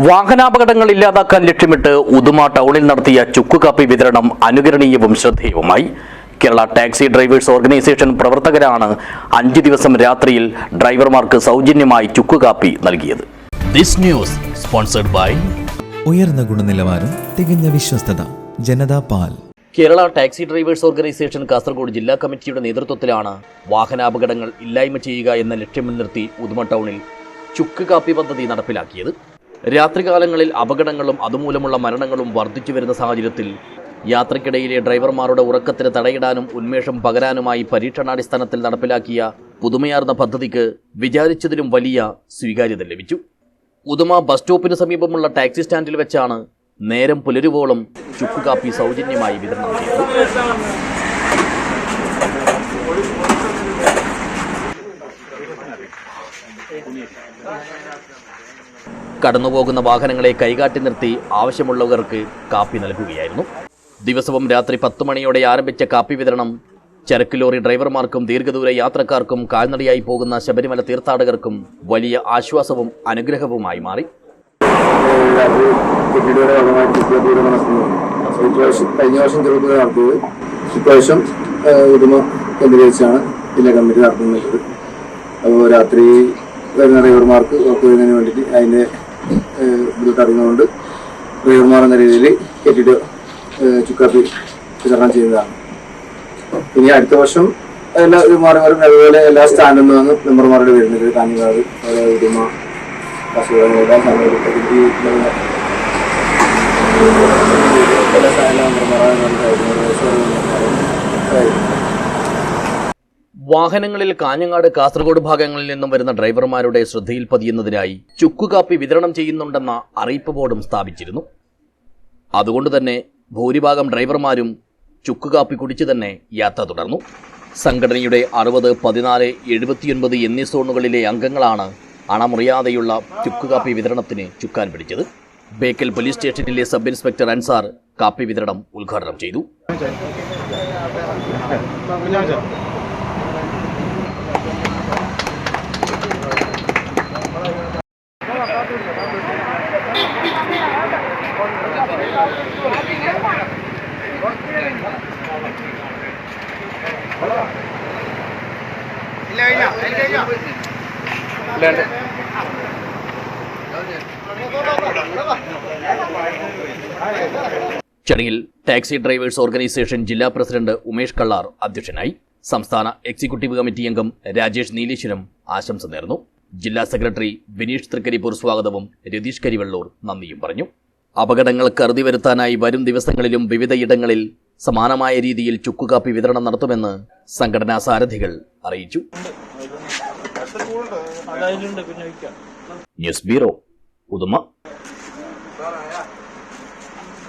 വാഹനാപകടങ്ങൾ ഇല്ലാതാക്കാൻ ലക്ഷ്യമിട്ട് ഉദുമ ടൗണിൽ നടത്തിയ ചുക്കുകാപ്പി വിതരണം അനുകരണീയവും ശ്രദ്ധേയവുമായി. കേരള ടാക്സി ഡ്രൈവേഴ്സ് ഓർഗനൈസേഷൻ പ്രവർത്തകരാണ് 5 ദിവസം രാത്രിയിൽ ഡ്രൈവർമാർക്ക് സൗജന്യമായി ചുക്കുകാപ്പി നൽകിയത്. ദിസ് ന്യൂസ് സ്പോൺസർഡ് ബൈ ഉയർന്ന ഗുണനിലവാരം, തികഞ്ഞ വിശ്വസ്തത, ജനതാ പാൽ. Kerala taxi drivers organisation Kasaragod ജില്ലാ കമ്മിറ്റിയുടെ നേതൃത്വത്തിലാണ് വാഹനാപകടങ്ങൾ ഇല്ലായ്മ ചെയ്യുക എന്ന ലക്ഷ്യം മുൻനിർത്തി ഉദുമ ടൗണിൽ ചുക്കുകാപ്പി പദ്ധതി നടപ്പിലാക്കിയത്. രാത്രികാലങ്ങളിൽ അപകടങ്ങളും അതുമൂലമുള്ള മരണങ്ങളും വർദ്ധിച്ചു വരുന്ന സാഹചര്യത്തിൽ യാത്രക്കിടയിലെ ഡ്രൈവർമാരുടെ ഉറക്കത്തിന് തടയിടാനും ഉന്മേഷം പകരാനുമായി പരീക്ഷണാടിസ്ഥാനത്തിൽ നടപ്പിലാക്കിയ പുതുമയാർന്ന പദ്ധതിക്ക് വിചാരിച്ചതിലും വലിയ സ്വീകാര്യത ലഭിച്ചു. ഉദുമ ബസ് സ്റ്റോപ്പിന് സമീപമുള്ള ടാക്സി സ്റ്റാൻഡിൽ വെച്ചാണ് നേരം പുലരുവോളം ചുക്കുകാപ്പി സൗജന്യമായി വിതരണം ചെയ്തത്. കടന്നുപോകുന്ന വാഹനങ്ങളെ കൈകാട്ടി നിർത്തി ആവശ്യമുള്ളവർക്ക് കാപ്പി നൽകുകയായിരുന്നു. ദിവസവും രാത്രി 10 മണിയോടെ ആരംഭിച്ച കാപ്പി വിതരണം ചരക്ക് ലോറി ഡ്രൈവർമാർക്കും ദീർഘദൂര യാത്രക്കാർക്കും കാൽനടയായി പോകുന്ന ശബരിമല തീർത്ഥാടകർക്കും വലിയ ആശ്വാസവും അനുഗ്രഹവുമായി മാറി. കഴിഞ്ഞ വർഷം ചെറുപ്പം നടത്തിയത് ഇപ്രാവശ്യം ഉദുമ കേന്ദ്രീകരിച്ചാണ് ജില്ലാ കമ്മിറ്റി നടത്തുന്നത്. അപ്പോൾ രാത്രി വരുന്ന ഡ്രൈവർമാർക്ക് ഉറപ്പ് വരുന്നതിന് വേണ്ടിയിട്ട് അതിൻ്റെ ബുദ്ധിമുട്ട് അറിയുന്നതുകൊണ്ട് ഡ്രൈവർമാർ എന്ന രീതിയിൽ കെട്ടിട്ട് ചുക്കാപ്പി വിതരണം ചെയ്യുന്നതാണ്. ഇനി അടുത്ത വർഷം എല്ലാ മാറുമാരും അതുപോലെ എല്ലാ സ്റ്റാൻഡിൽ നിന്നും മെമ്പർമാരുടെ വരുന്നത് കാഞ്ഞങ്ങാട്, ഉദുമ, കാസർഗോഡ് എല്ലാ സമയത്ത് വാഹനങ്ങളിൽ കാഞ്ഞങ്ങാട്, കാസർഗോഡ് ഭാഗങ്ങളിൽ നിന്നും വരുന്ന ഡ്രൈവർമാരുടെ ശ്രദ്ധയിൽ പതിയുന്നതിനായി ചുക്കുകാപ്പി വിതരണം ചെയ്യുന്നുണ്ടെന്ന അറിയിപ്പ് ബോർഡും സ്ഥാപിച്ചിരുന്നു. അതുകൊണ്ട് തന്നെ ഭൂരിഭാഗം ഡ്രൈവർമാരും ചുക്കുകാപ്പി കുടിച്ചു തന്നെ യാത്ര തുടർന്നു. സംഘടനയുടെ 60, 14, 79 എന്നീ സോണുകളിലെ അംഗങ്ങളാണ് അണമുറിയാതെയുള്ള ചുക്കുകാപ്പി വിതരണത്തിന് ചുക്കാൻ പിടിച്ചത്. ബേക്കൽ പോലീസ് സ്റ്റേഷനിലെ സബ് ഇൻസ്പെക്ടർ അൻസാർ കാപ്പി വിതരണം ഉദ്ഘാടനം ചെയ്തു. ചടങ്ങിൽ ടാക്സി ഡ്രൈവേഴ്സ് ഓർഗനൈസേഷൻ ജില്ലാ പ്രസിഡന്റ് ഉമേഷ് കള്ളാർ അധ്യക്ഷനായി. സംസ്ഥാന എക്സിക്യൂട്ടീവ് കമ്മിറ്റി അംഗം രാജേഷ് നീലേശ്വരം ആശംസ നേർന്നു. ജില്ലാ സെക്രട്ടറി വിനീഷ് തൃക്കരിപ്പൂർ സ്വാഗതവും രതീഷ് കരിവള്ളൂർ നന്ദിയും പറഞ്ഞു. അപകടങ്ങൾക്ക് അറുതി വരുത്താനായി വരും ദിവസങ്ങളിലും വിവിധയിടങ്ങളിൽ സമാനമായ രീതിയിൽ ചുക്കുകാപ്പി വിതരണം നടത്തുമെന്ന് സംഘടനാ സാരഥികൾ അറിയിച്ചു. News bureau, Uduma.